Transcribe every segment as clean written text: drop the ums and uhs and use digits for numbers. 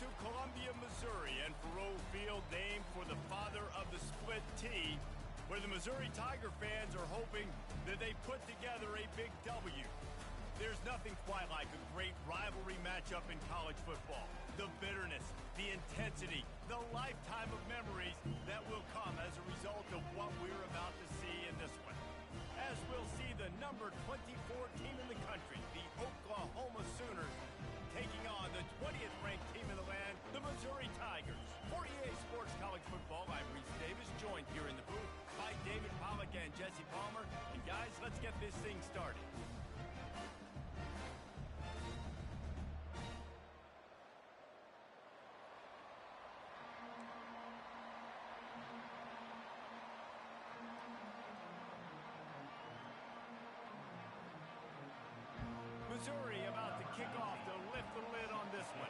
to Columbia, Missouri, and Faurot Field, named for the father of the split T, where the Missouri Tiger fans are hoping that they put together a big W. There's nothing quite like a great rivalry matchup in college football. The bitterness, the intensity, the lifetime of memories that will come as a result of what we're about to see in this one. As we'll see the number 24 team in the country, the Oklahoma Sooners, taking on the 20th ranked team in the land, the Missouri Tigers. For EA Sports College Football, I'm Reese Davis, joined here in the booth by David Pollack and Jesse Palmer. And guys, let's get this thing started. Missouri about to kick off to lift the lid on this one.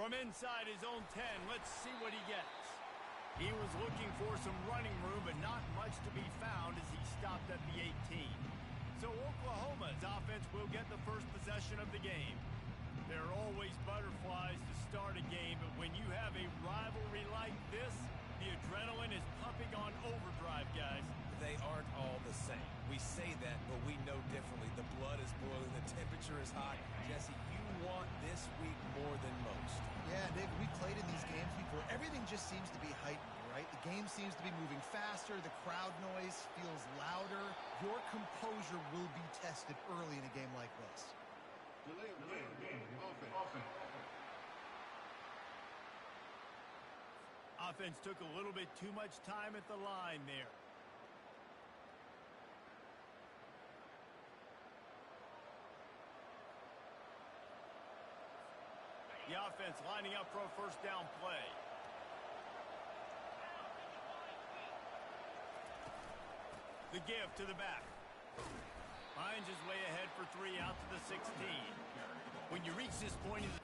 From inside his own 10, let's see what he gets. He was looking for some running room, but not much to be found as he stopped at the 18. So Oklahoma's offense will get the first possession of the game. There are always butterflies to start a game, but when you have a rivalry like this, the adrenaline is pumping on overdrive, guys. They aren't all the same. We say that, but we know differently. The blood is boiling, the temperature is hot. Jesse, you want this week more than most. Yeah, David, we played in these games before. Everything just seems to be heightened, right? The game seems to be moving faster. The crowd noise feels louder. Your composure will be tested early in a game like this. Offense took a little bit too much time at the line there. The offense lining up for a first down play. The give to the back. Finds his way ahead for 3 out to the 16. When you reach this point in the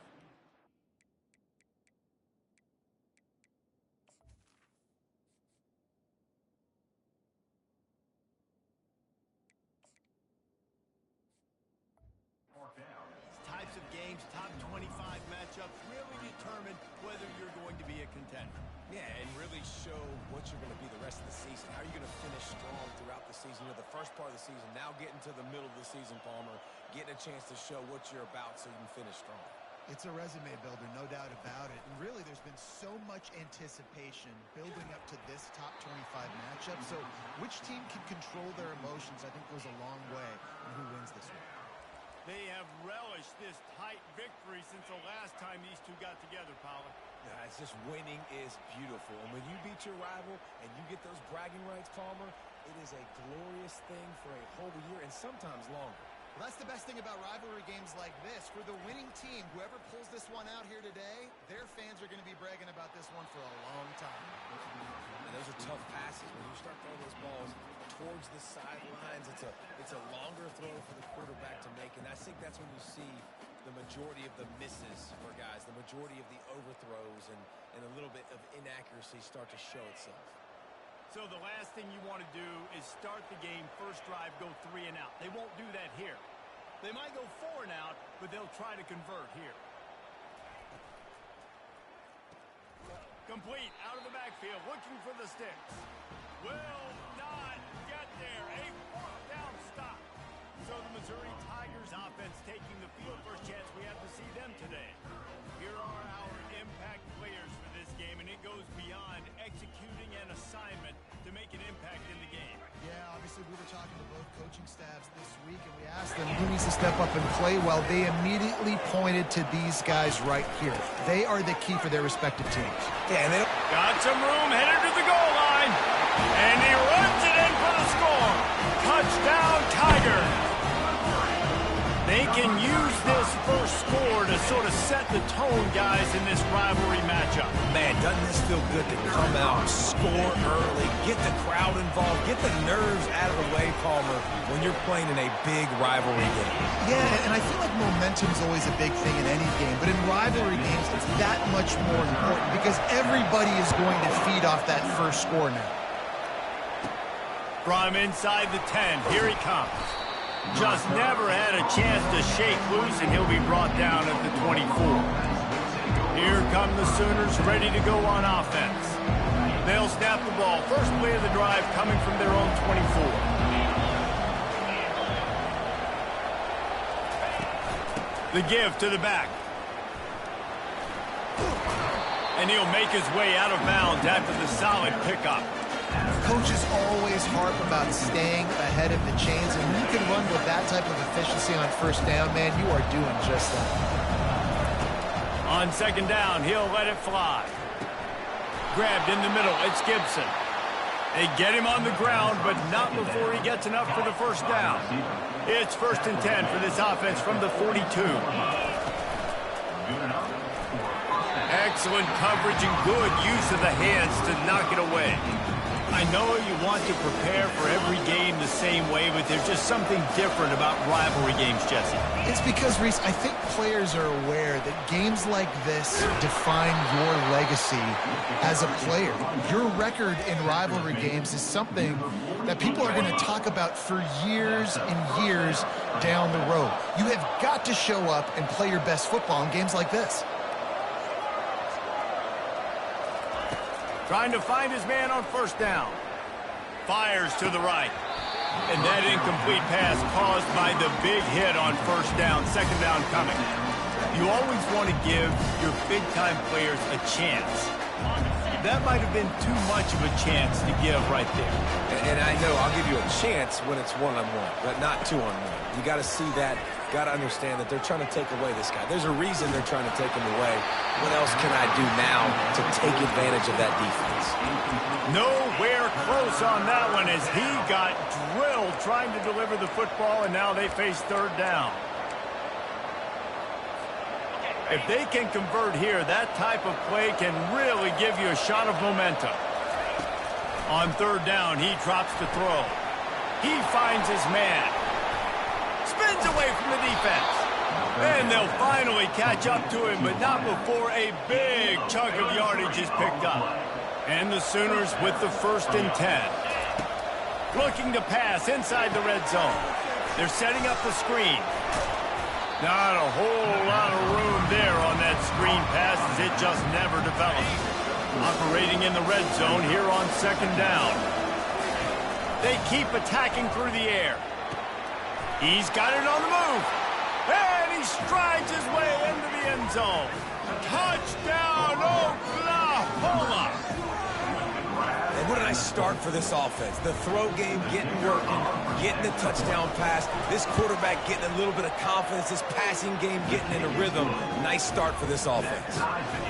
types of games, top 25 matchups really determine whether you're going to be a contender. Yeah, and really show what you're going to be the rest of the season. How are you going to finish strong throughout the season? You know, the first part of the season, now getting to the middle of the season, Palmer, getting a chance to show what you're about so you can finish strong. It's a resume builder, no doubt about it. And really, there's been so much anticipation building up to this top 25 matchup. So which team can control their emotions, I think, goes a long way in who wins this one. They have relished this tight victory since the last time these two got together, Pollard. Yeah, it's just winning is beautiful. And when you beat your rival and you get those bragging rights, Palmer, it is a glorious thing for a whole year and sometimes longer. Well, that's the best thing about rivalry games like this. For the winning team, whoever pulls this one out here today, their fans are going to be bragging about this one for a long time. And those are tough passes. When you start throwing those balls towards the sidelines, it's a longer throw for the quarterback to make. And I think that's when you see the majority of the misses for guys, the majority of the overthrows and a little bit of inaccuracy start to show itself. So the last thing you want to do is start the game, first drive, go 3 and out. They won't do that here. They might go 4 and out, but they'll try to convert here. Complete, out of the backfield, looking for the sticks. Will not get there. A fourth down stop. So the Missouri Tigers offense taking the field. First chance we have to see them today. Here are our impact players for this game, and it goes beyond executing an assignment to make an impact in the game. Yeah, obviously we were talking to both coaching staffs this week, and we asked them who needs to step up and play well. They immediately pointed to these guys right here. They are the key for their respective teams. Yeah, and they got some room, headed to the goal line, and he runs it in for the score. Touchdown, Tiger. They can use this first score to sort of set the tone, guys, in this rivalry matchup. Man, doesn't this feel good to come out, score early, get the crowd involved, get the nerves out of the way, Palmer, when you're playing in a big rivalry game. Yeah, and I feel like momentum's always a big thing in any game, but in rivalry games, it's that much more important because everybody is going to feed off that first score now. From inside the 10, here he comes. Just never had a chance to shake loose, and he'll be brought down at the 24. Here come the Sooners ready to go on offense. They'll snap the ball. First play of the drive coming from their own 24. The give to the back. And he'll make his way out of bounds after the solid pickup. Coaches always harp about staying ahead of the chains, and when you can run with that type of efficiency on first down, man, you are doing just that. On second down, he'll let it fly. Grabbed in the middle, it's Gibson. They get him on the ground, but not before he gets enough for the first down. It's 1st and 10 for this offense from the 42. Excellent coverage and good use of the hands to knock it away. I know you want to prepare for every game the same way, but there's just something different about rivalry games, Jesse. It's because, Reese, I think players are aware that games like this define your legacy as a player. Your record in rivalry games is something that people are going to talk about for years and years down the road. You have got to show up and play your best football in games like this. Trying to find his man on first down. Fires to the right. And that incomplete pass caused by the big hit on first down. Second down coming. You always want to give your big-time players a chance. That might have been too much of a chance to give right there. And I know I'll give you a chance when it's one-on-one, but not two-on-one. You got to see that. Got to understand that they're trying to take away this guy. There's a reason they're trying to take him away. What else can I do now to take advantage of that defense? Nowhere close on that one as he got drilled trying to deliver the football, and now they face third down. If they can convert here, that type of play can really give you a shot of momentum. On third down, he drops the throw. He finds his man. Spins away from the defense. And they'll finally catch up to him, but not before a big chunk of yardage is picked up. And the Sooners with the 1st and 10. Looking to pass inside the red zone. They're setting up the screen. Not a whole lot of room there on that screen pass as it just never developed. Operating in the red zone here on second down. They keep attacking through the air. He's got it on the move. And he strides his way into the end zone. Touchdown, Oklahoma! And what did I start for this offense? The throw game getting working, getting the touchdown pass. This quarterback getting a little bit of confidence. This passing game getting in a rhythm. Nice start for this offense.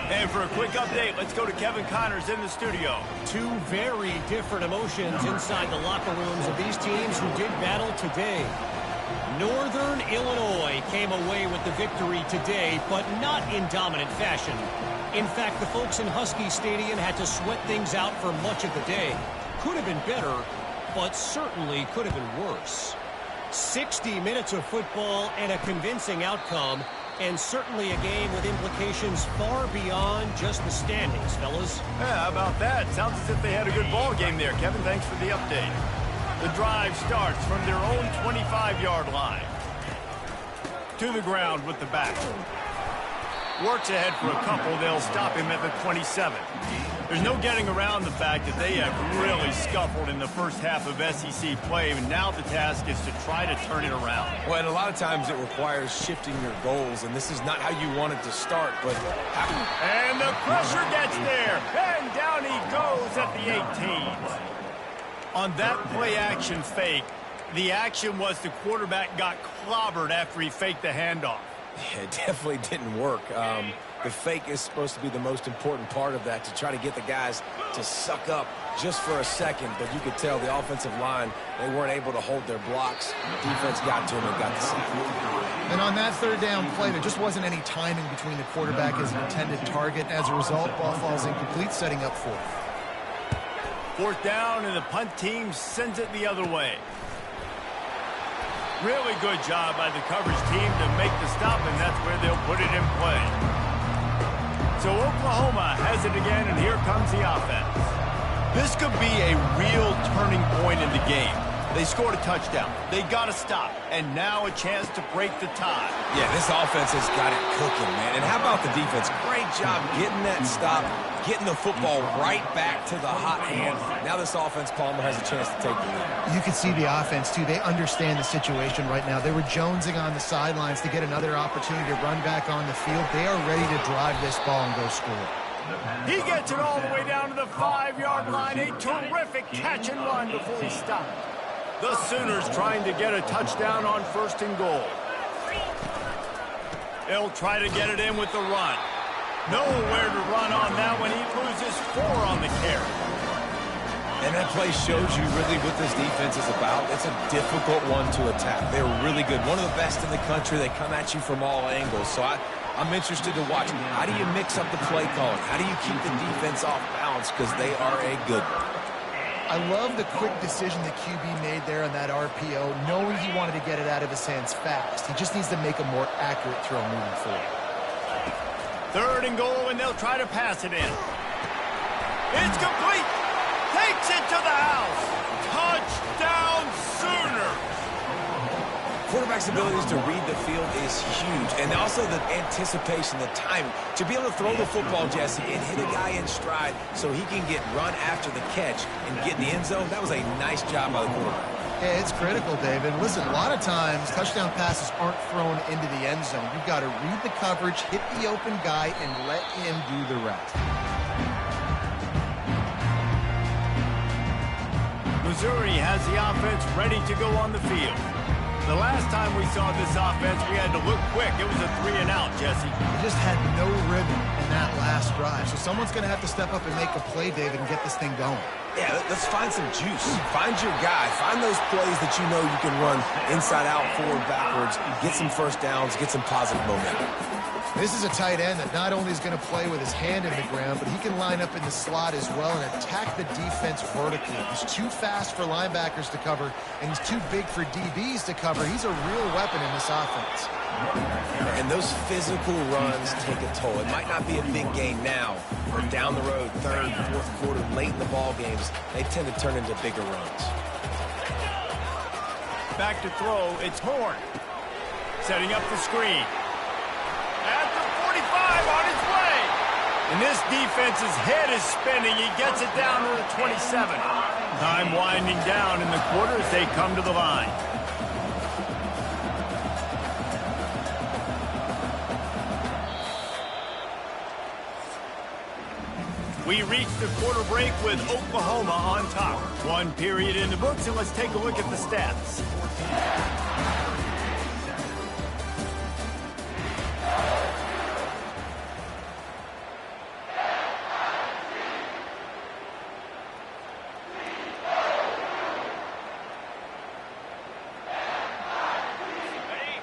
And for a quick update, let's go to Kevin Connors in the studio. Two very different emotions inside the locker rooms of these teams who did battle today. Northern Illinois came away with the victory today, but not in dominant fashion. In fact, the folks in Husky Stadium had to sweat things out for much of the day. Could have been better, but certainly could have been worse. 60 minutes of football and a convincing outcome, and certainly a game with implications far beyond just the standings, fellas. Yeah, how about that? Sounds as if they had a good ball game there. Kevin, thanks for the update. The drive starts from their own 25-yard line. To the ground with the back. Works ahead for a couple. They'll stop him at the 27. There's no getting around the fact that they have really scuffled in the first half of SEC play, and now the task is to try to turn it around. Well, and a lot of times it requires shifting your goals, and this is not how you want it to start, but... And the pressure gets there, and down he goes at the 18. On that play-action fake, the action was the quarterback got clobbered after he faked the handoff. Yeah, it definitely didn't work. The fake is supposed to be the most important part of that, to try to get the guys to suck up just for a second. But you could tell the offensive line, they weren't able to hold their blocks. Defense got to them and got the sack. And on that third down play, there just wasn't any timing between the quarterback and his intended target. As a result, ball falls incomplete, setting up fourth. Fourth down, and the punt team sends it the other way. Really good job by the coverage team to make the stop, and that's where they'll put it in play. So Oklahoma has it again, and here comes the offense. This could be a real turning point in the game. They scored a touchdown. They got to stop, and now a chance to break the tie. Yeah, this offense has got it cooking, man. And how about the defense? Great job getting that stop, getting the football right back to the hot hand. Now this offense, Palmer, has a chance to take the lead. You can see the offense, too. They understand the situation right now. They were jonesing on the sidelines to get another opportunity to run back on the field. They are ready to drive this ball and go score. He gets it all the way down to the 5-yard line. A terrific catch and run before he stopped. The Sooners trying to get a touchdown on first and goal. They'll try to get it in with the run. Nowhere to run on that one. He loses 4 on the carry. And that play shows you really what this defense is about. It's a difficult one to attack. They're really good. One of the best in the country. They come at you from all angles. So I'm interested to watch. How do you mix up the play calling? How do you keep the defense off balance? Because they are a good one. I love the quick decision the QB made there on that RPO, knowing he wanted to get it out of his hands fast. He just needs to make a more accurate throw moving forward. 3rd and goal, and they'll try to pass it in. It's complete. Takes it to the house. Touchdown Sooner. Quarterback's abilities to read the field is huge, and also the anticipation, the timing. To be able to throw the football, Jesse, and hit a guy in stride so he can get run after the catch and get in the end zone, that was a nice job by the quarterback. Yeah, it's critical, David. Listen, a lot of times touchdown passes aren't thrown into the end zone. You've got to read the coverage, hit the open guy, and let him do the rest. Missouri has the offense ready to go on the field. The last time we saw this offense, we had to look quick. It was a 3-and-out, Jesse. They just had no rhythm in that last drive. So someone's going to have to step up and make a play, David, and get this thing going. Yeah, let's find some juice. Find your guy. Find those plays that you know you can run inside out, forward, backwards, get some first downs, get some positive momentum. This is a tight end that not only is going to play with his hand in the ground, but he can line up in the slot as well and attack the defense vertically. He's too fast for linebackers to cover, and he's too big for DBs to cover. He's a real weapon in this offense. And those physical runs take a toll. It might not be a big game now, but down the road, 3rd, 4th quarter, late in the ball games, they tend to turn into bigger runs. Back to throw, it's Horn. Setting up the screen. At the 45, on his way. And this defense's head is spinning. He gets it down to the 27. Time winding down in the quarter as they come to the line. We reach the quarter break with Oklahoma on top. 1 period in the books, and let's take a look at the stats.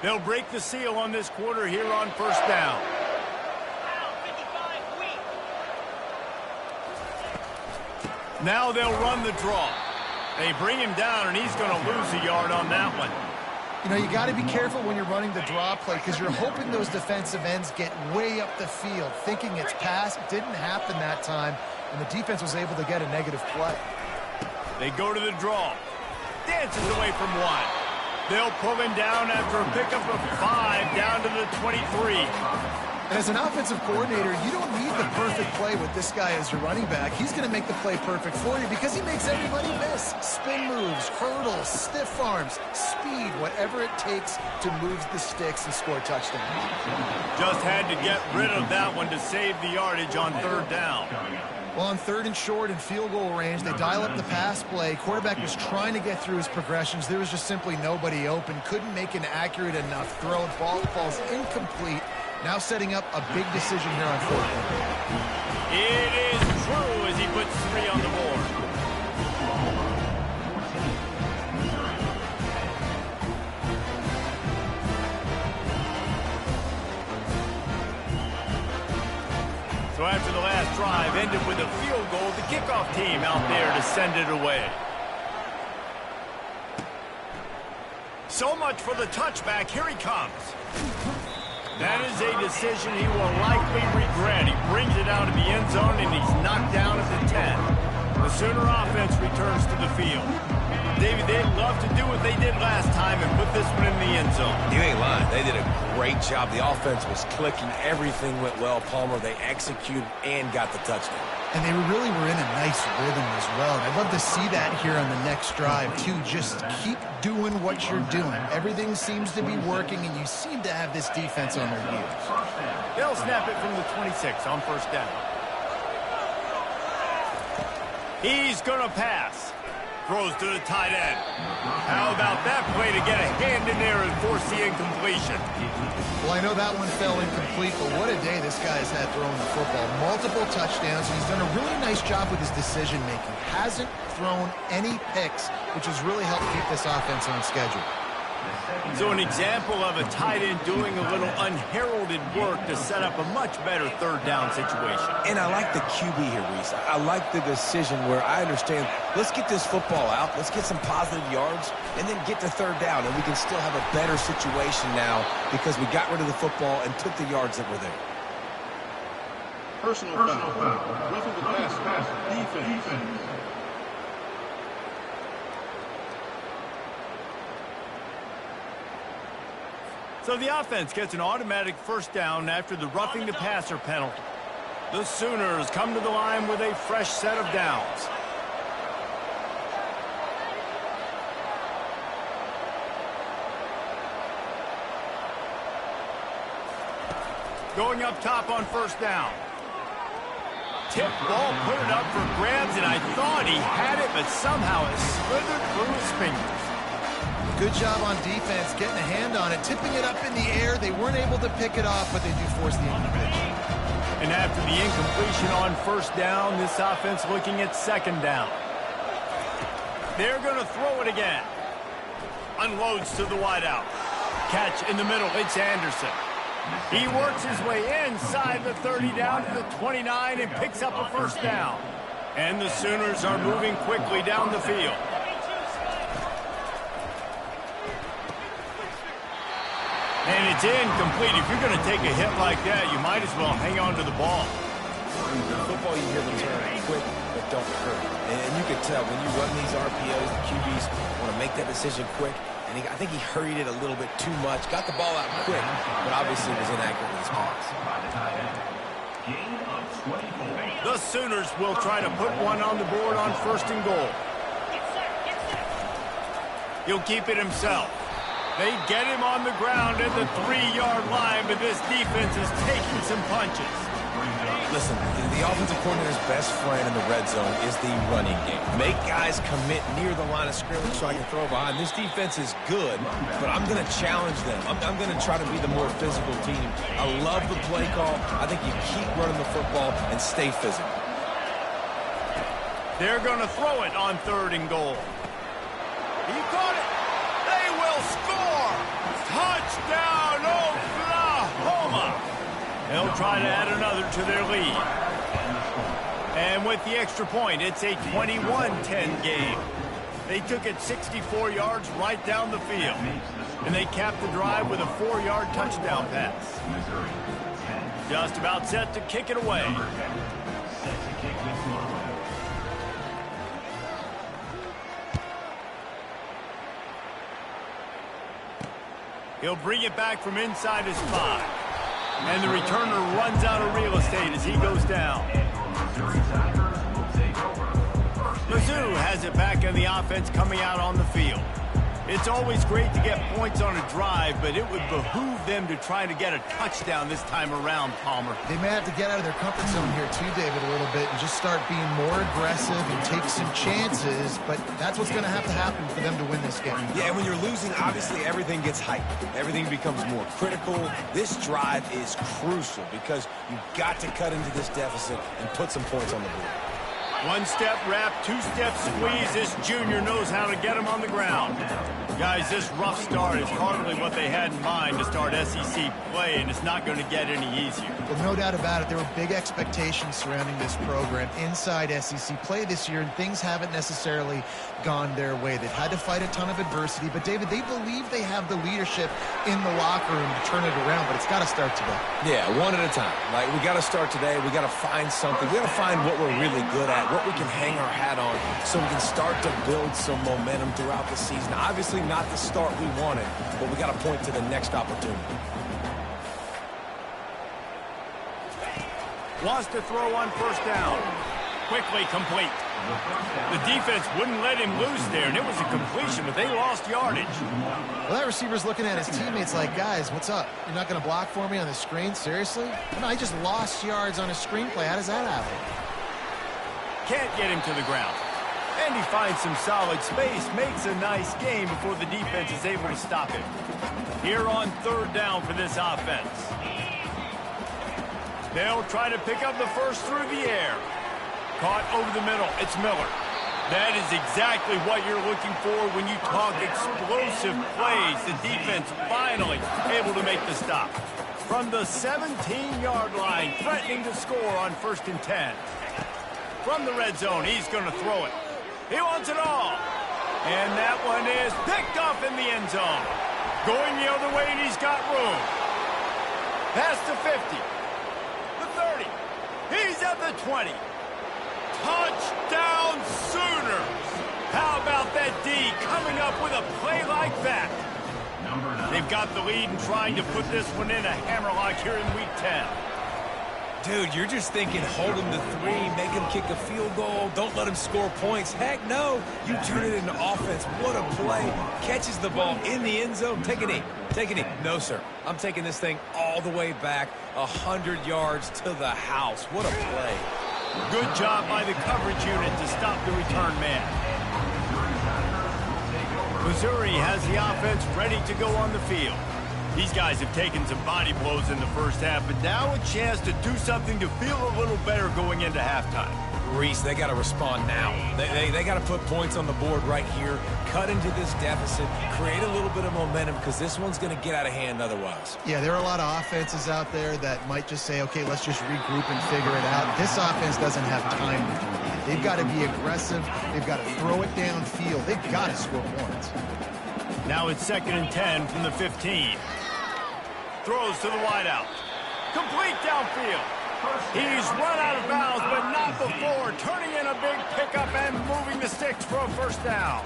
They'll break the seal on this quarter here on 1st down. Now they'll run the draw. They bring him down, and he's going to lose a yard on that one. You know, you got to be careful when you're running the draw play because you're hoping those defensive ends get way up the field, thinking it's pass. It didn't happen that time, and the defense was able to get a negative play. They go to the draw. Dances away from 1. They'll pull him down after a pickup of 5 down to the 23. And as an offensive coordinator, you don't need the perfect play with this guy as your running back. He's going to make the play perfect for you because he makes everybody miss. Spin moves, hurdles, stiff arms, speed, whatever it takes to move the sticks and score touchdowns. Just had to get rid of that one to save the yardage on 3rd down. Well, on 3rd and short and field goal range, they dial up the pass play. Quarterback was trying to get through his progressions. There was just simply nobody open. Couldn't make an accurate enough throw. Ball falls incomplete. Now setting up a big decision here on 4th down. It is true as he puts 3 on the board. So after the last drive ended with a field goal, the kickoff team out there to send it away. So much for the touchback. Here he comes. That is a decision he will likely regret. He brings it out of the end zone, and he's knocked down at the 10. The Sooner offense returns to the field. David, they'd love to do what they did last time and put this one in the end zone. You ain't lying. They did a great job. The offense was clicking. Everything went well. Palmer, they executed and got the touchdown. And they really were in a nice rhythm as well. And I'd love to see that here on the next drive, too. Just keep doing what you're doing. Everything seems to be working, and you seem to have this defense on their heels. They'll snap it from the 26 on 1st down. He's going to pass. Throws to the tight end. How about that play to get a hand in there and force the incompletion? Well, I know that one fell incomplete, but what a day this guy's had throwing the football. Multiple touchdowns, and he's done a really nice job with his decision-making. Hasn't thrown any picks, which has really helped keep this offense on schedule. So an example of a tight end doing a little unheralded work to set up a much better third down situation. And I like the QB here, Reese. I like the decision where I understand, let's get this football out, let's get some positive yards, and then get to third down, and we can still have a better situation now because we got rid of the football and took the yards that were there. Personal foul. Roughing the passer. Defense. So the offense gets an automatic first down after the roughing the passer penalty. The Sooners come to the line with a fresh set of downs. Going up top on first down. Tip ball, put it up for grabs, and I thought he had it, but somehow it slithered through his fingers. Good job on defense, getting a hand on it, tipping it up in the air. They weren't able to pick it off, but they do force the incompletion. And after the incompletion on first down, this offense looking at second down. They're going to throw it again. Unloads to the wideout. Catch in the middle, it's Anderson. He works his way inside the 30 down to the 29 and picks up a first down. And the Sooners are moving quickly down the field. And it's incomplete. If you're going to take a hit like that, you might as well hang on to the ball. In football, you hear the term quick, but don't hurry. And you can tell when you run these RPOs, the QBs want to make that decision quick. And I think he hurried it a little bit too much. Got the ball out quick, but obviously was inaccurate with his pass. The Sooners will try to put one on the board on first and goal. He'll keep it himself. They get him on the ground at the 3-yard line, but this defense is taking some punches. Listen, the offensive coordinator's best friend in the red zone is the running game. Make guys commit near the line of scrimmage so I can throw behind. This defense is good, but I'm going to challenge them. I'm going to try to be the more physical team. I love the play call. I think you keep running the football and stay physical. They're going to throw it on third and goal. He caught it. They will score. Touchdown, Oklahoma. They'll try to add another to their lead. And with the extra point, it's a 21-10 game. They took it 64 yards right down the field. And they capped the drive with a 4-yard touchdown pass. Just about set to kick it away. He'll bring it back from inside his 5. And the returner runs out of real estate as he goes down. Mizzou has it back in the offense coming out on the field. It's always great to get points on a drive, but it would behoove them to try to get a touchdown this time around, Palmer. They may have to get out of their comfort zone here too, David, a little bit and just start being more aggressive and take some chances, but that's what's going to have to happen for them to win this game. Yeah, and when you're losing, obviously everything gets hyped. Everything becomes more critical. This drive is crucial because you've got to cut into this deficit and put some points on the board. One-step wrap, two-step squeeze. This junior knows how to get him on the ground. Guys, this rough start is hardly what they had in mind to start SEC play, and it's not going to get any easier. Well, no doubt about it. There were big expectations surrounding this program inside SEC play this year, and things haven't necessarily gone their way. They've had to fight a ton of adversity, but, David, they believe they have the leadership in the locker room to turn it around, but it's got to start today. Yeah, one at a time. Like, we got to start today. We got to find something. We got to find what we're really good at, what we can hang our hat on so we can start to build some momentum throughout the season. Obviously not the start we wanted, but we got to point to the next opportunity. Wants to throw on first down. Quickly complete. The defense wouldn't let him loose there, and it was a completion, but they lost yardage. Well, that receiver's looking at his teammates like, guys, what's up? You're not going to block for me on the screen? Seriously? No, he just lost yards on a screenplay. How does that happen? Can't get him to the ground. And he finds some solid space, makes a nice game before the defense is able to stop him. Here on third down for this offense. They'll try to pick up the first through the air. Caught over the middle. It's Miller. That is exactly what you're looking for when you talk explosive plays. The defense finally able to make the stop. From the 17-yard line, threatening to score on 1st and 10. From the red zone, he's going to throw it. He wants it all. And that one is picked off in the end zone. Going the other way, and he's got room. Past the 50. The 30. He's at the 20. Touchdown Sooners! How about that D coming up with a play like that? They've got the lead and trying to put this one in a hammerlock here in Week 10. Dude, you're just thinking hold him to 3, make him kick a field goal, don't let him score points. Heck no, you turn it into offense. What a play. Catches the ball in the end zone. Take a knee. Take a knee. No, sir. I'm taking this thing all the way back 100 yards to the house. What a play. Good job by the coverage unit to stop the return man. Missouri has the offense ready to go on the field. These guys have taken some body blows in the first half, but now a chance to do something to feel a little better going into halftime. Reese, they got to respond now. They got to put points on the board right here, cut into this deficit, create a little bit of momentum, because this one's going to get out of hand otherwise. Yeah, there are a lot of offenses out there that might just say, okay, let's just regroup and figure it out. This offense doesn't have time to do that. They've got to be aggressive. They've got to throw it downfield. They've got to score points. Now it's 2nd and 10 from the 15. Throws to the wideout. Complete downfield. He's run out of bounds, but not before. Turning in a big pickup and moving the sticks for a 1st down.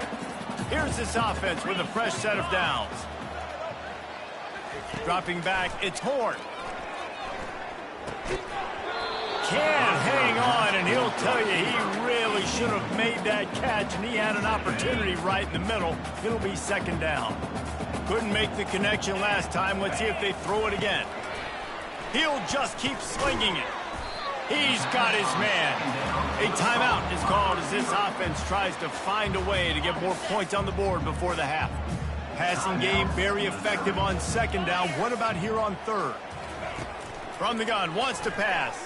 Here's this offense with a fresh set of downs. Dropping back, it's Horn. Can't hang on, and he'll tell you he really should have made that catch, and he had an opportunity right in the middle. It'll be 2nd down. Couldn't make the connection last time. Let's see if they throw it again. He'll just keep slinging it. He's got his man. A timeout is called as this offense tries to find a way to get more points on the board before the half. Passing game very effective on 2nd down. What about here on 3rd? From the gun, wants to pass.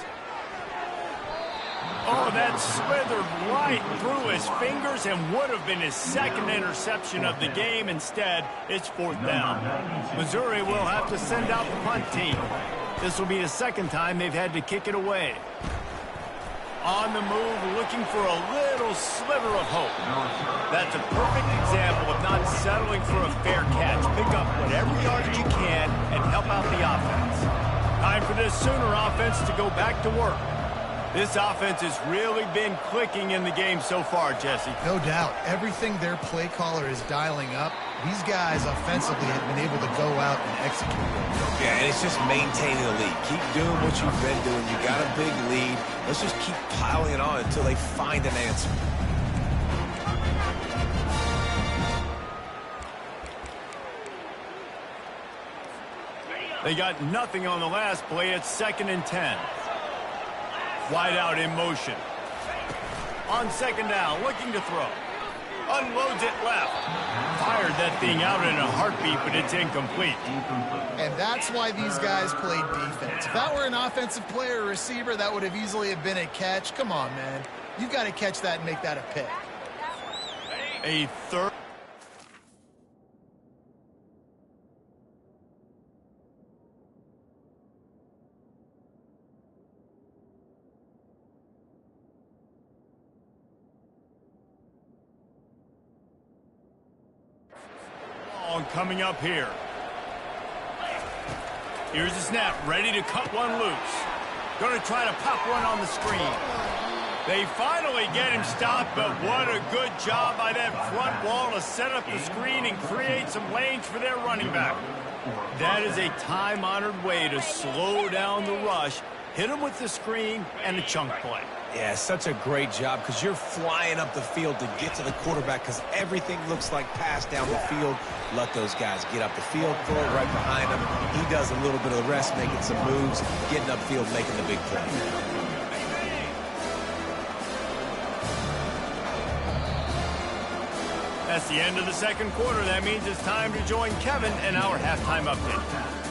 Oh, that slithered right through his fingers and would have been his 2nd interception of the game. Instead, it's 4th down. Missouri will have to send out the punt team. This will be the 2nd time they've had to kick it away. On the move, looking for a little sliver of hope. That's a perfect example of not settling for a fair catch. Pick up whatever yardage you can and help out the offense. Time for this Sooner offense to go back to work. This offense has really been clicking in the game so far, Jesse. No doubt. Everything their play caller is dialing up, these guys offensively have been able to go out and execute. Yeah, and it's just maintaining the lead. Keep doing what you've been doing. You got a big lead. Let's just keep piling it on until they find an answer. They got nothing on the last play. It's 2nd and 10. Wide out in motion. On 2nd down, looking to throw. Unloads it left. Fired that thing out in a heartbeat, but it's incomplete. And that's why these guys played defense. If that were an offensive player or receiver, that would have easily have been a catch. Come on, man. You got to catch that and make that a pick. A 3rd. Coming up here. Here's the snap, ready to cut one loose. Going to try to pop one on the screen. They finally get him stopped, but what a good job by that front wall to set up the screen and create some lanes for their running back. That is a time-honored way to slow down the rush, hit him with the screen, and a chunk play. Yeah, such a great job because you're flying up the field to get to the quarterback because everything looks like pass down the field. Let those guys get up the field, throw it right behind him. He does a little bit of the rest, making some moves, getting upfield, making the big play. That's the end of the second quarter. That means it's time to join Kevin in our halftime update.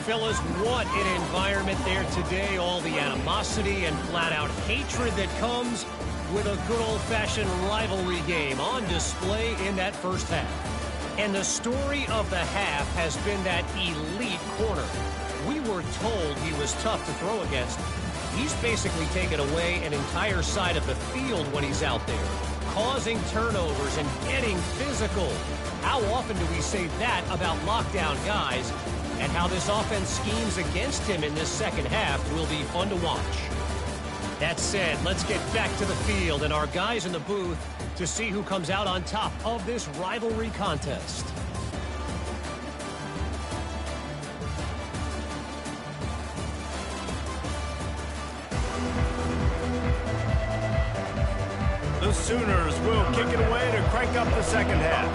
Fellas, what an environment there today. All the animosity and flat-out hatred that comes with a good old-fashioned rivalry game on display in that first half. And the story of the half has been that elite corner. We were told he was tough to throw against. He's basically taken away an entire side of the field when he's out there, causing turnovers and getting physical. How often do we say that about lockdown guys? And how this offense schemes against him in this second half will be fun to watch. That said, let's get back to the field and our guys in the booth to see who comes out on top of this rivalry contest. The Sooners will kick it away to crank up the second half.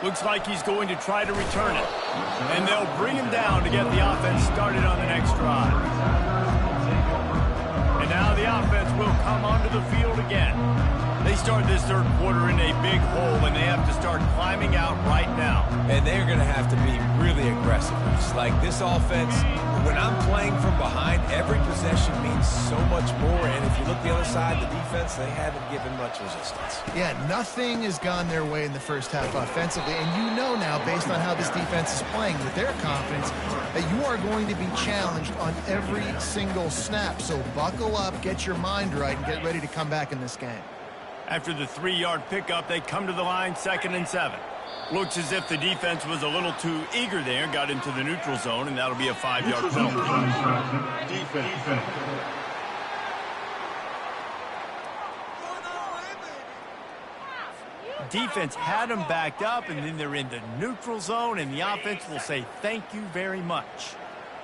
Looks like he's going to try to return it. And they'll bring him down to get the offense started on the next drive. And now the offense will come onto the field again. They start this third quarter in a big hole, and they have to start climbing out right now. And they're going to have to be really aggressive. It's like this offense, when I'm playing from behind, every possession means so much more. And if you look the other side, the defense, they haven't given much resistance. Yeah, nothing has gone their way in the first half offensively. And you know now, based on how this defense is playing, with their confidence, that you are going to be challenged on every single snap. So buckle up, get your mind right, and get ready to come back in this game. After the 3-yard pickup, they come to the line 2nd and 7. Looks as if the defense was a little too eager there, got into the neutral zone, and that'll be a 5-yard penalty. Defense. Defense had them backed up, and then they're in the neutral zone, and the offense will say thank you very much.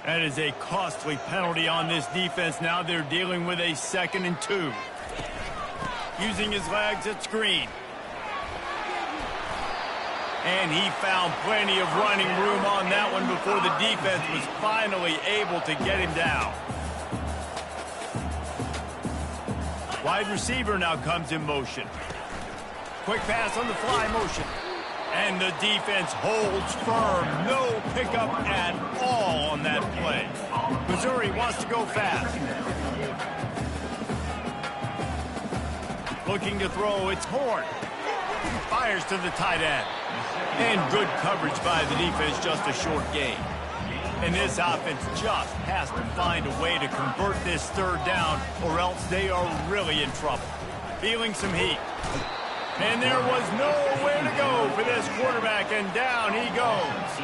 That is a costly penalty on this defense. Now they're dealing with a 2nd and 2. Using his legs at screen. And he found plenty of running room on that one before the defense was finally able to get him down. Wide receiver now comes in motion. Quick pass on the fly motion. And the defense holds firm. No pickup at all on that play. Missouri wants to go fast. Looking to throw, it's Horn. Fires to the tight end. And good coverage by the defense, just a short gain. And this offense just has to find a way to convert this third down, or else they are really in trouble. Feeling some heat. And there was nowhere to go for this quarterback, and down he goes.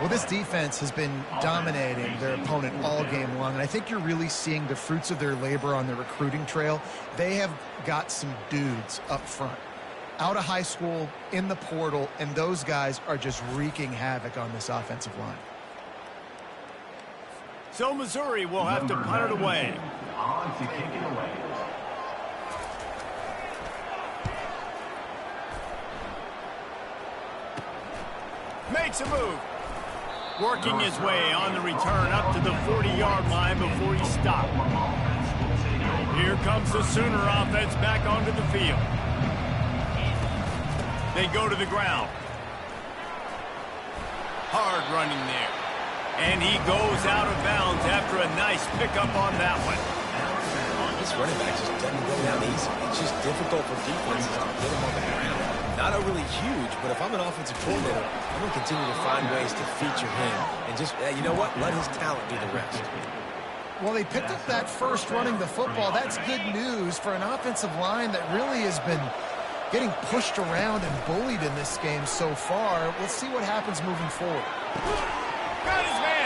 Well, this defense has been dominating their opponent all game long, and I think you're really seeing the fruits of their labor on the recruiting trail. They have got some dudes up front, out of high school, in the portal, and those guys are just wreaking havoc on this offensive line. So Missouri will have to punt it away. On to kick it away. Makes a move. Working his way on the return up to the 40-yard line before he stopped. Here comes the Sooner offense back onto the field. They go to the ground. Hard running there. And he goes out of bounds after a nice pickup on that one. This running back just doesn't go down easy. It's just difficult for defenses to get him on the ground. Not overly huge, but if I'm an offensive coordinator, I'm going to continue to find ways to feature him. And just, you know what? Let his talent do the rest. Well, they picked up that first running the football. That's good news for an offensive line that really has been getting pushed around and bullied in this game so far. Let's see what happens moving forward. Got his man.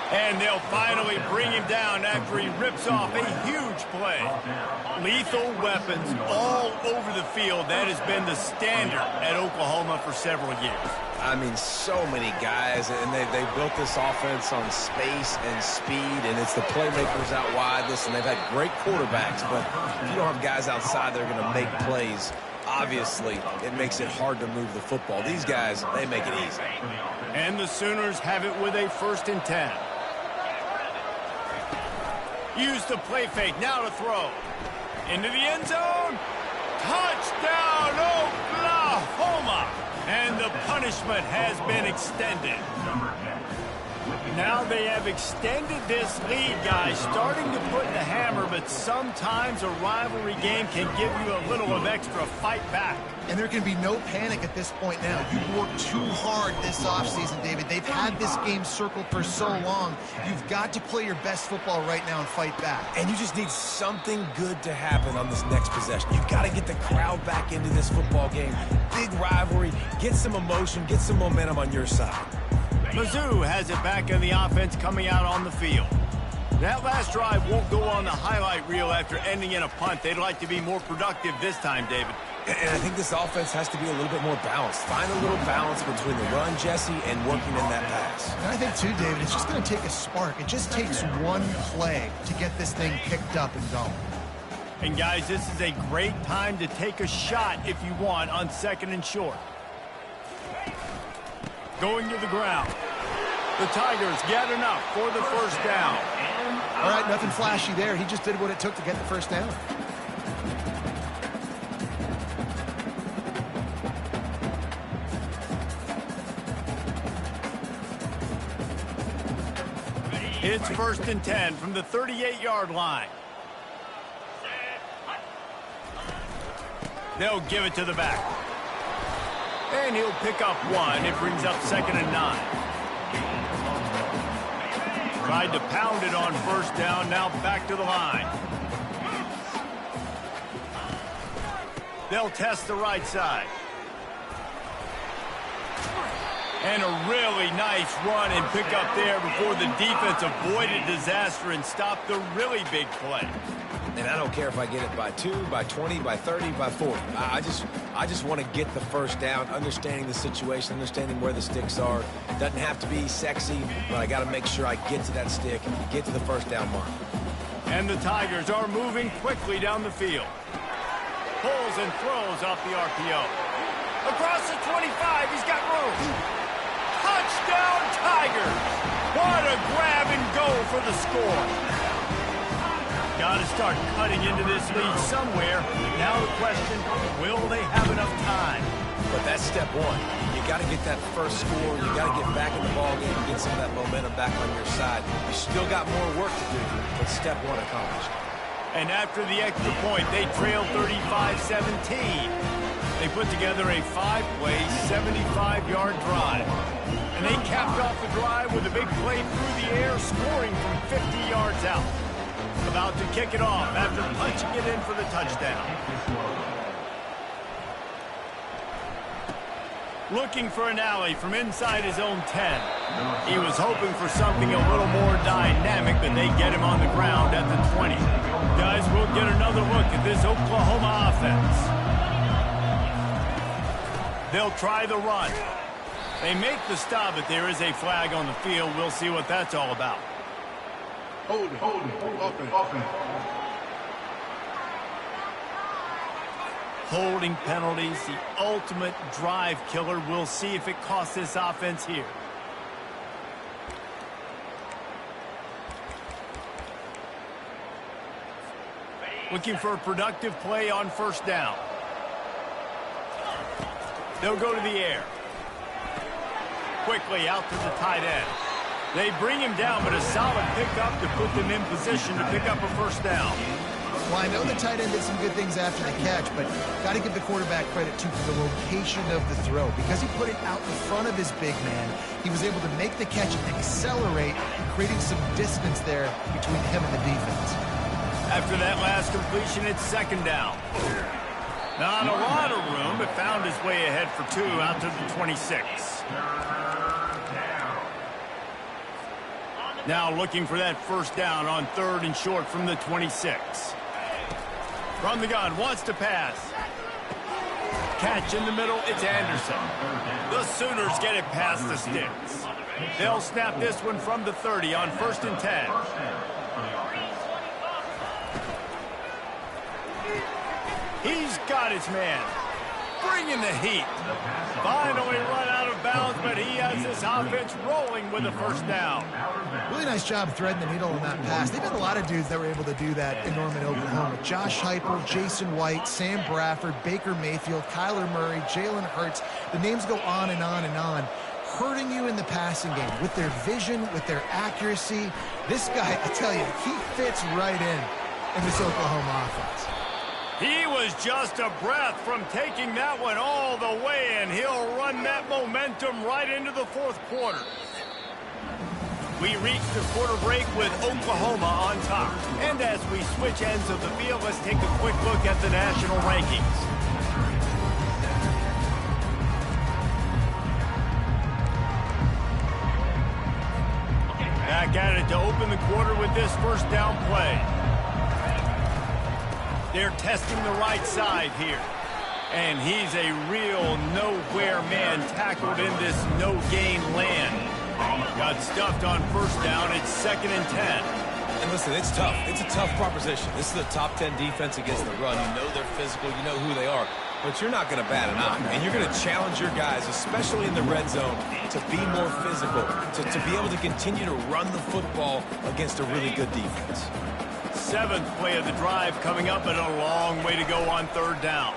And they'll finally bring him down after he rips off a huge play. Lethal weapons all over the field. That has been the standard at Oklahoma for several years. I mean, so many guys, and they built this offense on space and speed, and it's the playmakers out wide. Listen, they've had great quarterbacks, but if you don't have guys outside that are going to make plays, obviously it makes it hard to move the football. These guys, they make it easy. And the Sooners have it with a 1st and 10. Use the play fake, now to throw. Into the end zone. Touchdown, Oklahoma! And the punishment has been extended. Now they have extended this lead, guys, starting to put the hammer, but sometimes a rivalry game can give you a little of extra fight back. And there can be no panic at this point now. You've worked too hard this offseason, David. They've had this game circled for so long. You've got to play your best football right now and fight back. And you just need something good to happen on this next possession. You've got to get the crowd back into this football game. Big rivalry. Get some emotion. Get some momentum on your side. Mizzou has it back in the offense coming out on the field. That last drive won't go on the highlight reel after ending in a punt. They'd like to be more productive this time, David. And I think this offense has to be a little bit more balanced. Find a little balance between the run, Jesse, and working in that pass. And I think, too, David, it's just going to take a spark. It just takes one play to get this thing picked up and going. And, guys, this is a great time to take a shot if you want on 2nd and short. Going to the ground. The Tigers get enough for the first down. All right, nothing flashy there. He just did what it took to get the first down. It's 1st and 10 from the 38-yard line. They'll give it to the back. And he'll pick up 1. It brings up 2nd and 9. Tried to pound it on 1st down, now back to the line. They'll test the right side. And a really nice run and pick up there before the defense avoided disaster and stopped the really big play. And I don't care if I get it by 2, by 20, by 30, by 40. I just want to get the first down, understanding the situation, understanding where the sticks are. Doesn't have to be sexy, but I got to make sure I get to that stick and get to the first down mark. And the Tigers are moving quickly down the field. Pulls and throws off the RPO. Across the 25, he's got room. Touchdown, Tigers! What a grab and go for the score. Got to start cutting into this lead somewhere. Now the question, will they have enough time? But that's step one. You got to get that first score. You got to get back in the ballgame and get some of that momentum back on your side. You still got more work to do, but step one accomplished. And after the extra point, they trail 35-17. They put together a 5-play, 75-yard drive. And they capped off the drive with a big play through the air, scoring from 50 yards out. About to kick it off after punching it in for the touchdown. Looking for an alley from inside his own 10. He was hoping for something a little more dynamic, but they get him on the ground at the 20. Guys, we'll get another look at this Oklahoma offense. They'll try the run. They make the stop, but there is a flag on the field. We'll see what that's all about. Holding, offense. Holding penalties, the ultimate drive killer. We'll see if it costs this offense here. Looking for a productive play on 1st down. They'll go to the air. Quickly out to the tight end. They bring him down, but a solid pickup to put them in position to pick up a 1st down. Well, I know the tight end did some good things after the catch, but got to give the quarterback credit, too, for the location of the throw. Because he put it out in front of his big man, he was able to make the catch and accelerate, creating some distance there between him and the defense. After that last completion, it's 2nd down. Not a lot of room, but found his way ahead for 2 out to the 26. Now looking for that 1st down on 3rd and short from the 26. From the gun, wants to pass. Catch in the middle, it's Anderson. The Sooners get it past the sticks. They'll snap this one from the 30 on 1st and 10. He's got his man. Bringing the heat. Finally run out of bounds, but he has this offense rolling with a first down. Really nice job threading the needle on that pass. They've had a lot of dudes that were able to do that in Norman, Oklahoma. Josh Heupel, Jason White, Sam Bradford, Baker Mayfield, Kyler Murray, Jalen Hurts. The names go on and on and on, hurting you in the passing game with their vision, with their accuracy. This guy, I tell you, he fits right in this Oklahoma offense. He was just a breath from taking that one all the way, and he'll run that momentum right into the fourth quarter. We reach the quarter break with Oklahoma on top. And as we switch ends of the field, let's take a quick look at the national rankings. Back at it to open the quarter with this first down play. They're testing the right side here. And he's a real nowhere man tackled in this no-gain land. Got stuffed on first down. It's 2nd and 10. And listen, it's tough. It's a tough proposition. This is a top 10 defense against the run. You know they're physical. You know who they are. But you're not going to bat an eye. And you're going to challenge your guys, especially in the red zone, to be more physical, to be able to continue to run the football against a really good defense. 7th play of the drive coming up, and a long way to go on third down.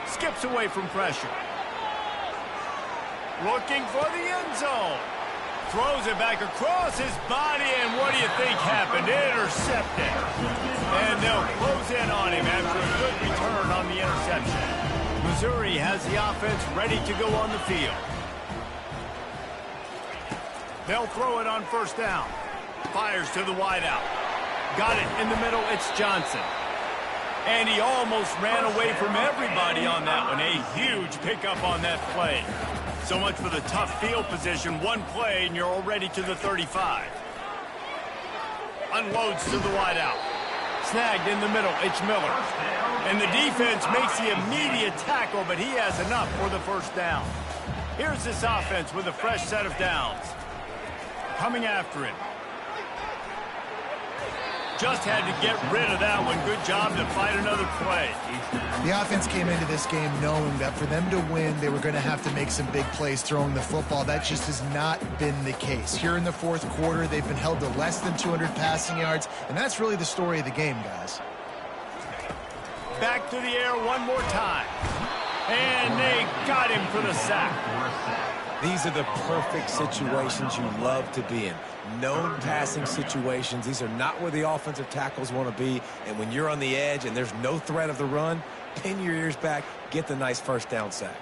Skips away from pressure. Looking for the end zone. Throws it back across his body, and what do you think happened? Intercepted. And they'll close in on him after a good return on the interception. Missouri has the offense ready to go on the field. They'll throw it on first down. Fires to the wideout. Got it in the middle. It's Johnson. And he almost ran away from everybody on that one. A huge pickup on that play. So much for the tough field position. One play, and you're already to the 35. Unloads to the wideout. Snagged in the middle. It's Miller. And the defense makes the immediate tackle, but he has enough for the first down. Here's this offense with a fresh set of downs. Coming after it. Just had to get rid of that one. Good job to fight another play. The offense came into this game knowing that for them to win, they were going to have to make some big plays throwing the football. That just has not been the case. Here in the fourth quarter, they've been held to less than 200 passing yards, and that's really the story of the game, guys. Back to the air one more time. And they got him for the sack. These are the perfect situations you love to be in. Known passing situations. These are not where the offensive tackles want to be. And when you're on the edge and there's no threat of the run, pin your ears back, get the nice first down sack.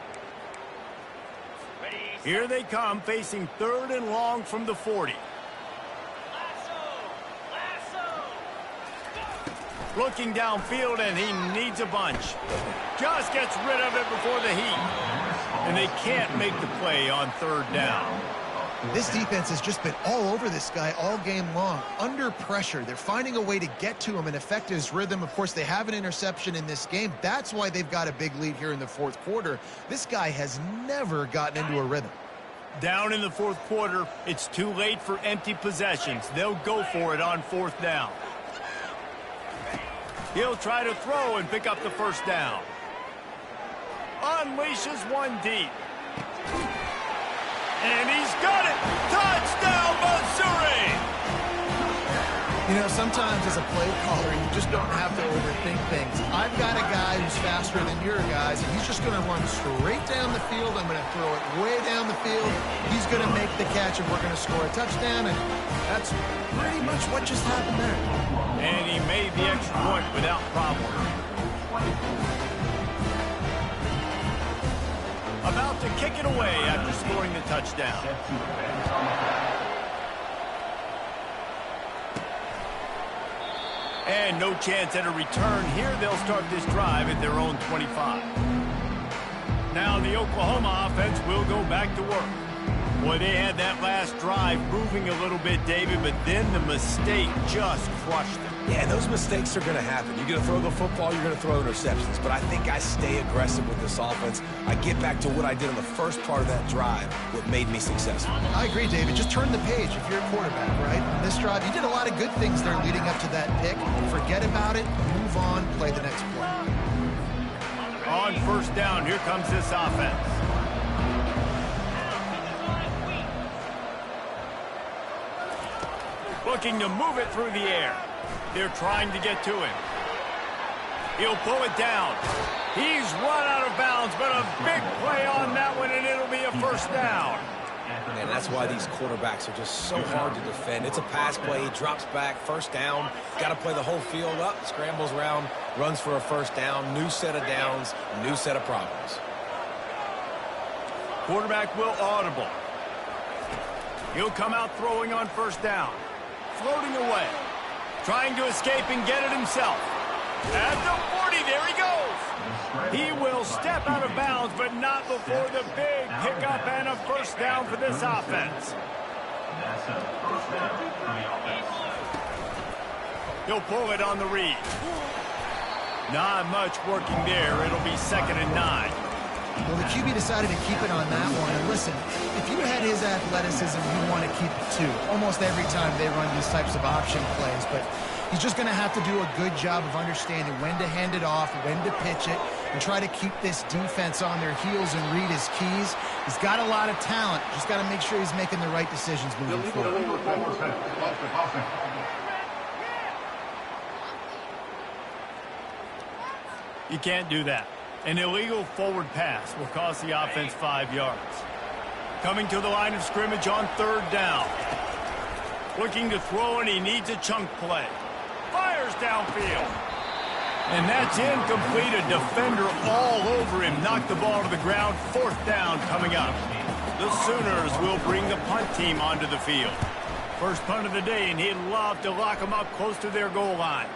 Here they come, facing 3rd and long from the 40. Looking downfield, and he needs a bunch. Just gets rid of it before the heat. And they can't make the play on 3rd down. This defense has just been all over this guy all game long. Under pressure. They're finding a way to get to him and affect his rhythm. Of course, they have an interception in this game. That's why they've got a big lead here in the fourth quarter. This guy has never gotten into a rhythm. Down in the fourth quarter, it's too late for empty possessions. They'll go for it on 4th down. He'll try to throw and pick up the first down. Unleashes one deep. And he's got it! Touchdown, Missouri! You know, sometimes as a play caller, you just don't have to overthink things. I've got a guy who's faster than your guys, and he's just going to run straight down the field. I'm going to throw it way down the field. He's going to make the catch, and we're going to score a touchdown, and that's pretty much what just happened there. And he made the extra point without problem. About to kick it away after scoring the touchdown. And no chance at a return here. They'll start this drive at their own 25. Now the Oklahoma offense will go back to work. Boy, they had that last drive moving a little bit, David, but then the mistake just crushed them. Yeah, those mistakes are going to happen. You're going to throw the football, you're going to throw interceptions. But I think I stay aggressive with this offense. I get back to what I did on the first part of that drive, what made me successful. I agree, David. Just turn the page if you're a quarterback, right? On this drive, you did a lot of good things there leading up to that pick. Forget about it, move on, play the next play. On first down, here comes this offense. Looking to move it through the air. They're trying to get to him. He'll pull it down. He's run out of bounds, but a big play on that one, and it'll be a first down. And that's why these quarterbacks are just so hard to defend. It's a pass play. He drops back, first down. Got to play the whole field up, scrambles around, runs for a first down. New set of downs, new set of problems. Quarterback will audible. He'll come out throwing on first down. Floating away. Trying to escape and get it himself. At the 40, there he goes. He will step out of bounds, but not before the big pickup and a first down for this offense. He'll pull it on the read. Not much working there. It'll be 2nd and 9. Well, the QB decided to keep it on that one. And listen, if you had his athleticism, you want to keep it too. Almost every time they run these types of option plays. But he's just going to have to do a good job of understanding when to hand it off, when to pitch it, and try to keep this defense on their heels and read his keys. He's got a lot of talent. Just got to make sure he's making the right decisions moving forward. You can't do that. An illegal forward pass will cost the offense 5 yards. Coming to the line of scrimmage on 3rd down. Looking to throw, and he needs a chunk play. Fires downfield. And that's incomplete. A defender all over him. Knocked the ball to the ground. 4th down coming up. The Sooners will bring the punt team onto the field. First punt of the day, and he'd love to lock them up close to their goal line.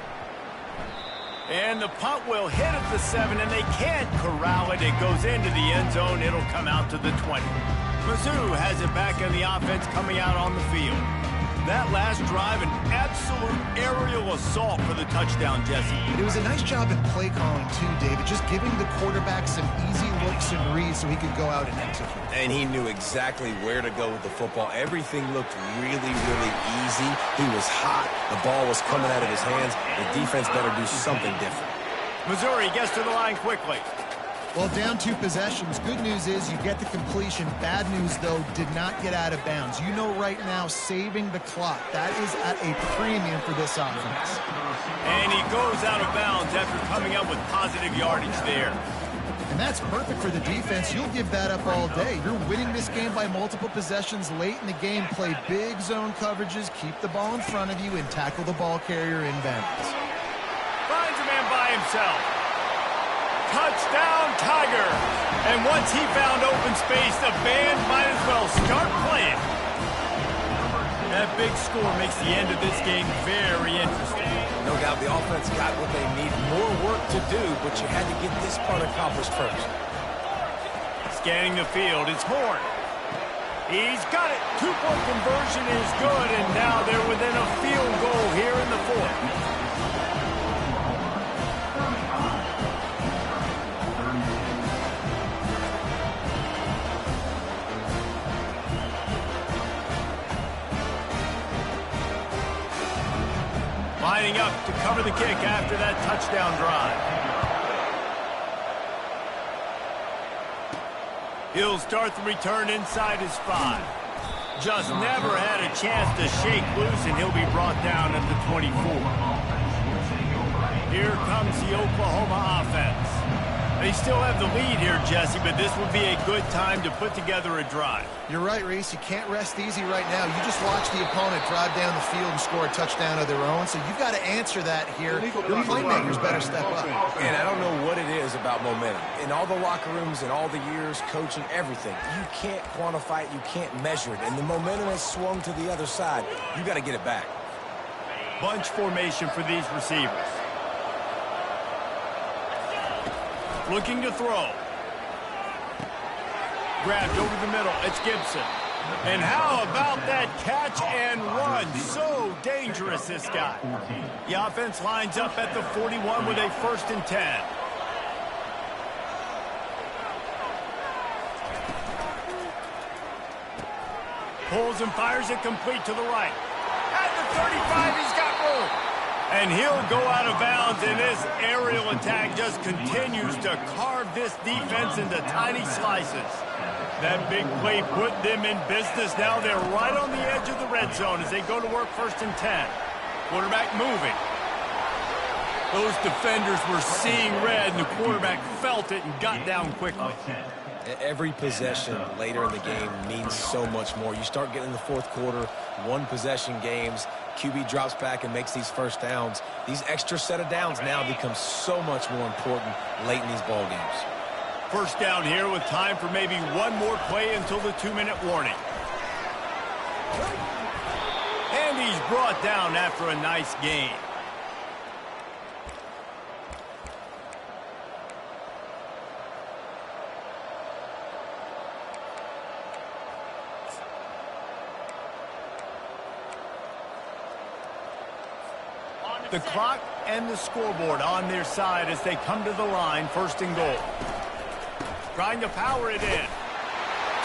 And the punt will hit at the 7, and they can't corral it. It goes into the end zone. It'll come out to the 20. Mizzou has it back in the offense coming out on the field. That last drive, an absolute aerial assault for the touchdown, Jesse. It was a nice job in play calling, too, David. Just giving the quarterback some easy looks and reads so he could go out and execute. And he knew exactly where to go with the football. Everything looked really, really easy. He was hot. The ball was coming out of his hands. The defense better do something different. Missouri gets to the line quickly. Well, down 2 possessions. Good news is you get the completion. Bad news, though, did not get out of bounds. You know right now, saving the clock. That is at a premium for this offense. And he goes out of bounds after coming up with positive yardage there. And that's perfect for the defense. You'll give that up all day. You're winning this game by multiple possessions late in the game. Play big zone coverages, keep the ball in front of you, and tackle the ball carrier inbounds. Finds a man by himself. Touchdown, Tiger. And once he found open space, the band might as well start playing. That big score makes the end of this game very interesting. No doubt the offense got what they need. More work to do, but you had to get this part accomplished first. Scanning the field, it's Horn. He's got it. 2-point conversion is good, and now they're within a field goal here in the 4th. Lining up to cover the kick after that touchdown drive. He'll start the return inside his 5. Just never had a chance to shake loose, and he'll be brought down at the 24. Here comes the Oklahoma offense. They still have the lead here, Jesse, but this would be a good time to put together a drive. You're right, Reese. You can't rest easy right now. You just watch the opponent drive down the field and score a touchdown of their own, so you've got to answer that here. Your playmakers better step up. And I don't know what it is about momentum. In all the locker rooms, in all the years, coaching, everything, you can't quantify it, you can't measure it. And the momentum has swung to the other side. You got to get it back. Bunch formation for these receivers. Looking to throw. Grabbed over the middle. It's Gibson. And how about that catch and run? So dangerous, this guy. The offense lines up at the 41 with a 1st and 10. Pulls and fires it complete to the right. At the 35, he's got room. And he'll go out of bounds, and this aerial attack just continues to carve this defense into tiny slices. That big play put them in business. Now they're right on the edge of the red zone as they go to work 1st and 10. Quarterback moving. Those defenders were seeing red, and the quarterback felt it and got down quickly. Every possession later in the game means so much more. You start getting in the fourth quarter, one-possession games, QB drops back and makes these first downs. These extra set of downs now become so much more important late in these ball games. First down here with time for maybe one more play until the 2-minute warning. And he's brought down after a nice gain. The clock and the scoreboard on their side as they come to the line, 1st and goal. Trying to power it in.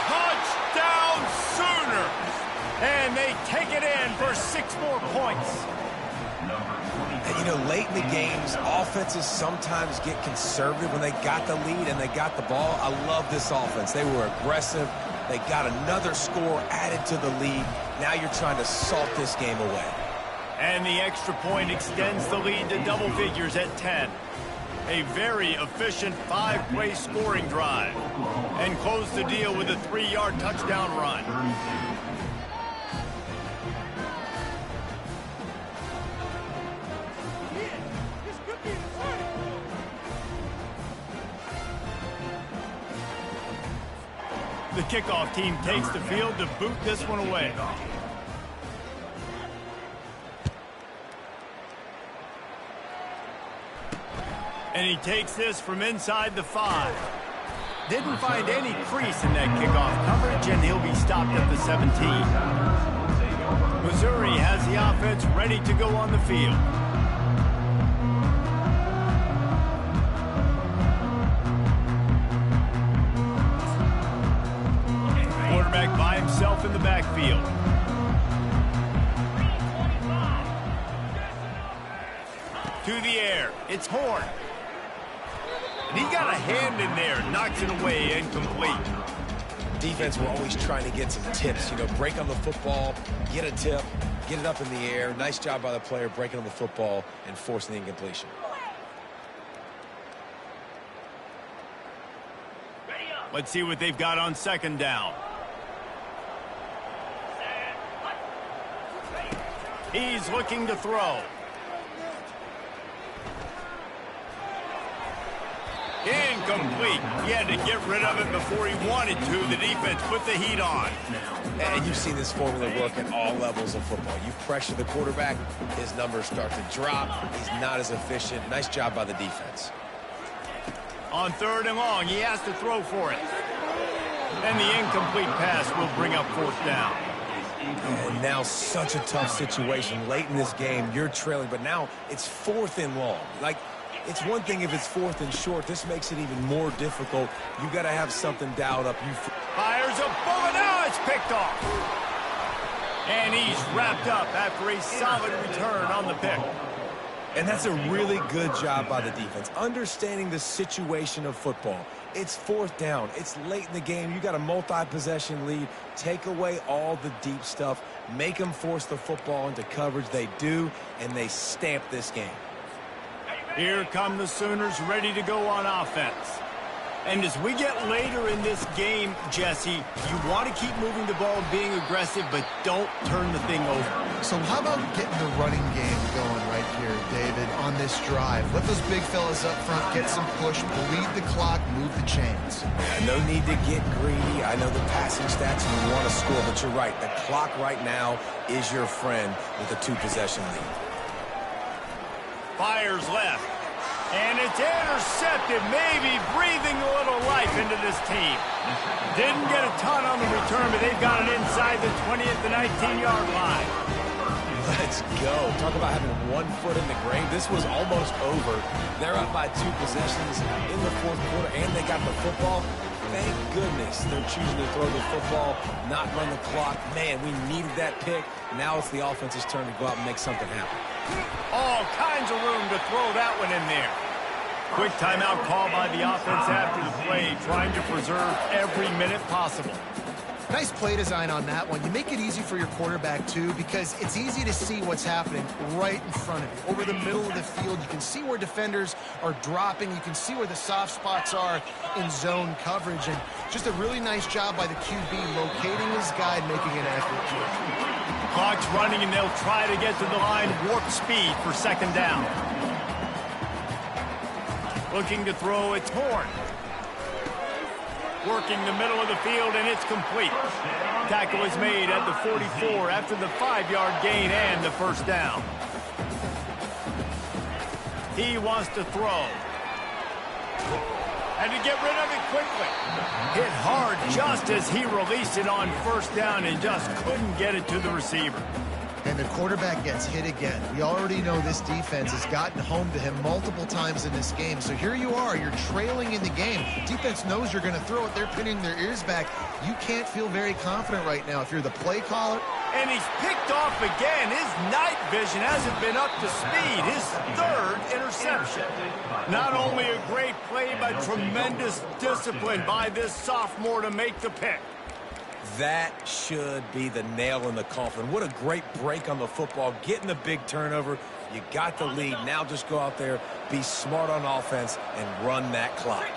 Touchdown Sooners! And they take it in for 6 more points. And, you know, late in the games, offenses sometimes get conservative when they got the lead and they got the ball. I love this offense. They were aggressive. They got another score added to the lead. Now you're trying to salt this game away. And the extra point extends the lead to double figures at 10. A very efficient 5-play scoring drive. And close the deal with a 3-yard touchdown run. The kickoff team takes the field to boot this one away. And he takes this from inside the 5. Didn't find any crease in that kickoff coverage, and he'll be stopped at the 17. Missouri has the offense ready to go on the field. Quarterback by himself in the backfield. To the air. It's Horn. And he got a hand in there, knocks it away, incomplete. Defense were always trying to get some tips, you know, break on the football, get a tip, get it up in the air. Nice job by the player breaking on the football and forcing the incompletion. Let's see what they've got on 2nd down. He's looking to throw. Incomplete. He had to get rid of it before he wanted to. The defense put the heat on. And you've seen this formula work at all levels of football. You pressure the quarterback, his numbers start to drop. He's not as efficient. Nice job by the defense. On 3rd and long, he has to throw for it. And the incomplete pass will bring up 4th down. And now such a tough situation. Late in this game, you're trailing, but now it's 4th and long. Like, it's one thing if it's 4th and short. This makes it even more difficult. You got to have something dialed up. Fires a bullet. Now it's picked off. And he's wrapped up after a solid return on the pick. And that's a really good job by the defense. Understanding the situation of football. It's 4th down. It's late in the game. You got a multi-possession lead. Take away all the deep stuff. Make them force the football into coverage. They do, and they stamp this game. Here come the Sooners ready to go on offense. And as we get later in this game, Jesse, you want to keep moving the ball and being aggressive, but don't turn the thing over. So how about getting the running game going right here, David, on this drive? Let those big fellas up front get some push, bleed the clock, move the chains. Yeah, no need to get greedy. I know the passing stats and you want to score, but you're right. The clock right now is your friend with a 2-possession lead. Fires left. And it's intercepted, maybe breathing a little life into this team. Didn't get a ton on the return, but they've got it inside the 20th to 19-yard line. Let's go. Talk about having one foot in the grave. This was almost over. They're up by 2 possessions in the 4th quarter, and they got the football. Thank goodness they're choosing to throw the football, not run the clock. Man, we needed that pick. Now it's the offense's turn to go out and make something happen. All kinds of room to throw that one in there. Quick timeout call by the offense after the play, trying to preserve every minute possible. Nice play design on that one. You make it easy for your quarterback, too, because it's easy to see what's happening right in front of you. Over the middle of the field, you can see where defenders are dropping. You can see where the soft spots are in zone coverage. And just a really nice job by the QB locating his guy and making an accurate throw. Clock's running, and they'll try to get to the line warp speed for second down. Looking to throw, it's Horn. Working the middle of the field, and it's complete. Tackle is made at the 44 after the 5-yard gain and the first down. He wants to throw. And to get rid of it quickly. Hit hard just as he released it on first down and just couldn't get it to the receiver. And the quarterback gets hit again. We already know this defense has gotten home to him multiple times in this game. So here you are, you're trailing in the game. Defense knows you're going to throw it. They're pinning their ears back. You can't feel very confident right now if you're the play caller. And he's picked off again. His night vision hasn't been up to speed. His third interception. Not only a great play, but tremendous discipline by this sophomore to make the pick. That should be the nail in the coffin. What a great break on the football. Getting the big turnover. You got the lead. Now just go out there, be smart on offense, and run that clock.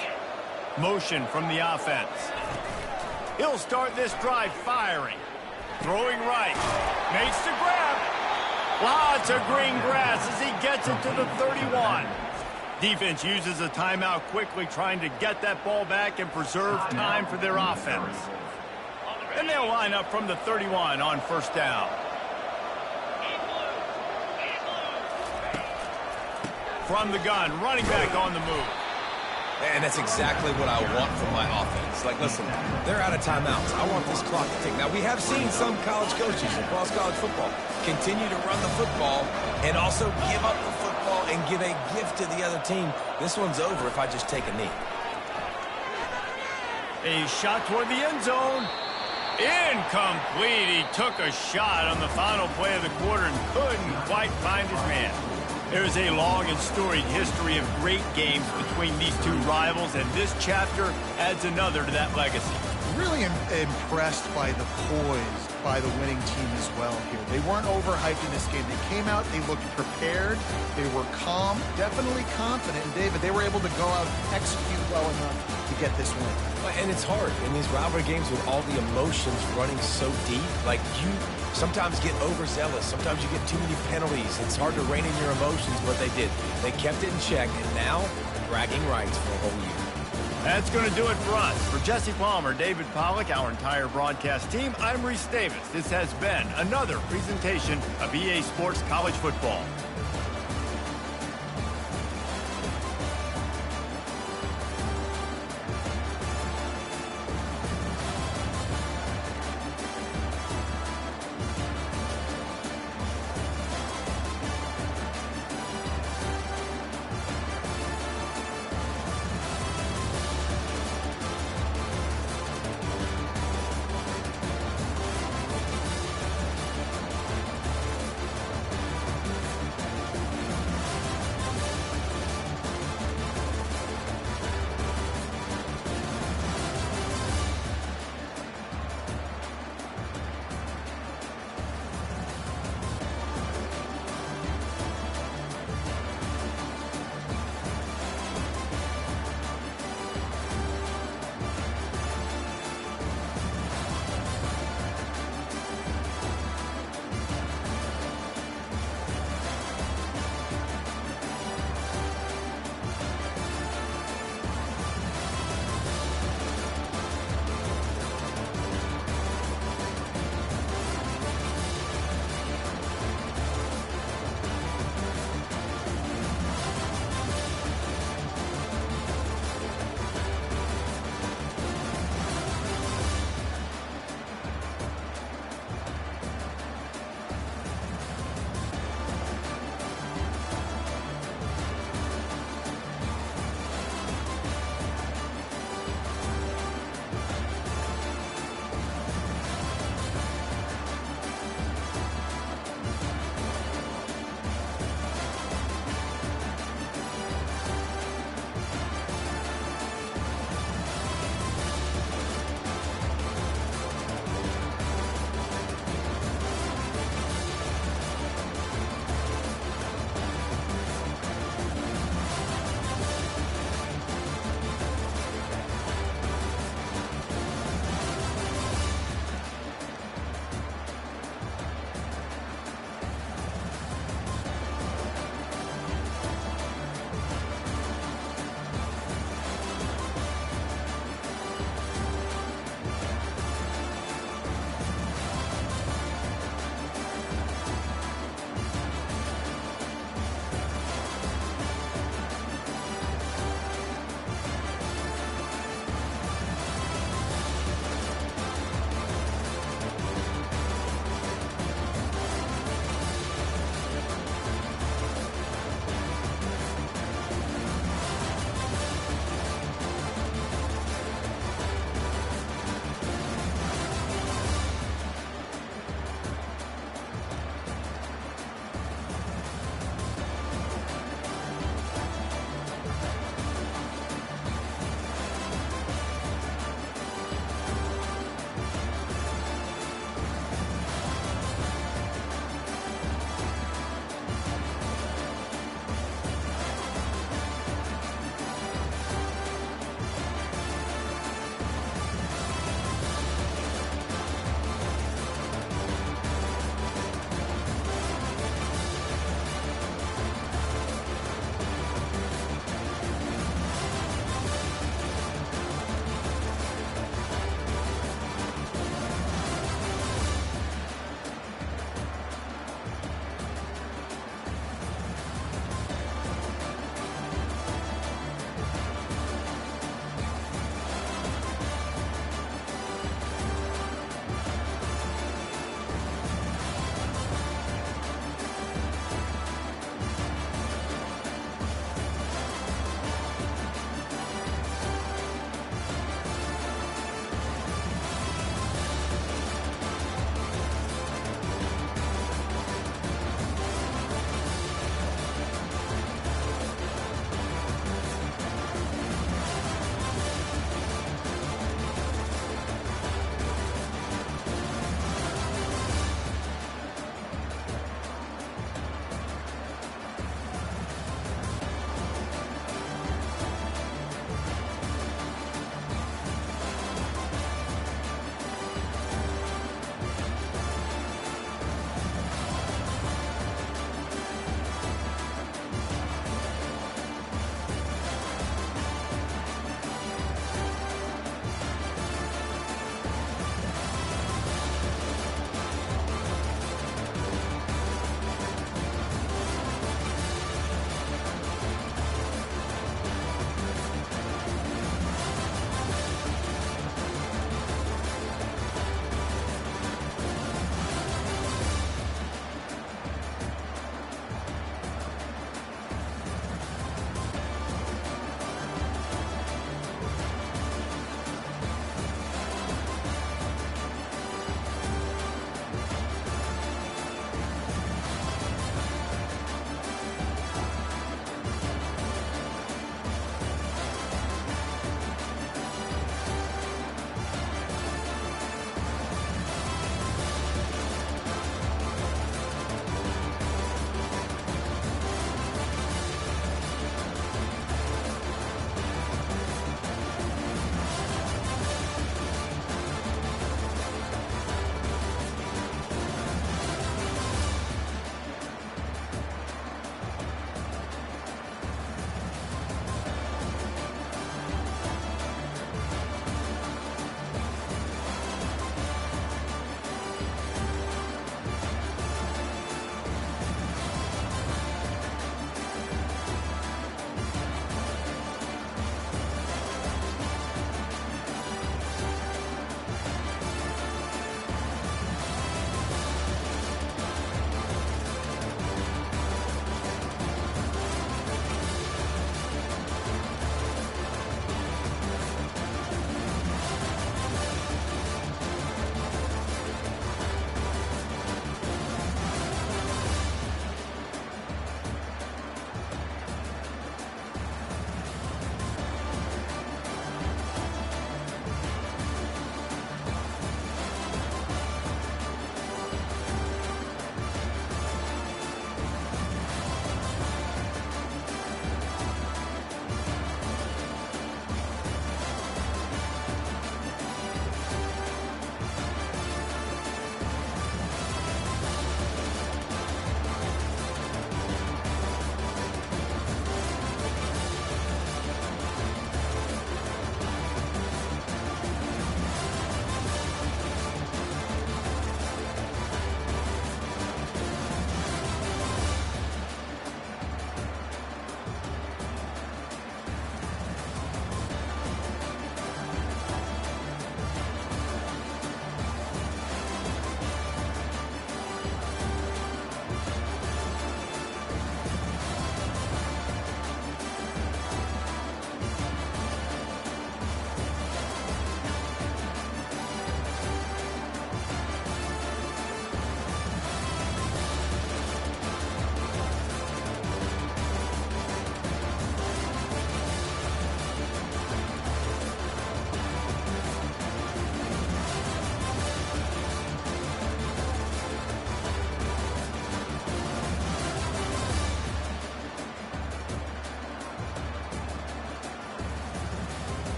Motion from the offense. He'll start this drive firing. Throwing right. Makes the grab. Lots of green grass as he gets it to the 31. Defense uses a timeout quickly, trying to get that ball back and preserve time for their offense. And they'll line up from the 31 on first down. From the gun, running back on the move. And that's exactly what I want from my offense. Like, listen, they're out of timeouts. I want this clock to tick. Now, we have seen some college coaches across college football continue to run the football and also give up the football and give a gift to the other team. This one's over if I just take a knee. A shot toward the end zone. Incomplete. He took a shot on the final play of the quarter and couldn't quite find his man. There's a long and storied history of great games between these two rivals, and this chapter adds another to that legacy. Really impressed by the poise by the winning team as well here. They weren't overhyped in this game. They came out, they looked prepared, they were calm, definitely confident. And David, they were able to go out and execute well enough to get this win. And it's hard in these rivalry games with all the emotions running so deep. Like, you sometimes get overzealous. Sometimes you get too many penalties. It's hard to rein in your emotions, but they did. They kept it in check, and now bragging rights for a whole year. That's going to do it for us. For Jesse Palmer, David Pollack, our entire broadcast team, I'm Reese Davis. This has been another presentation of EA Sports College Football.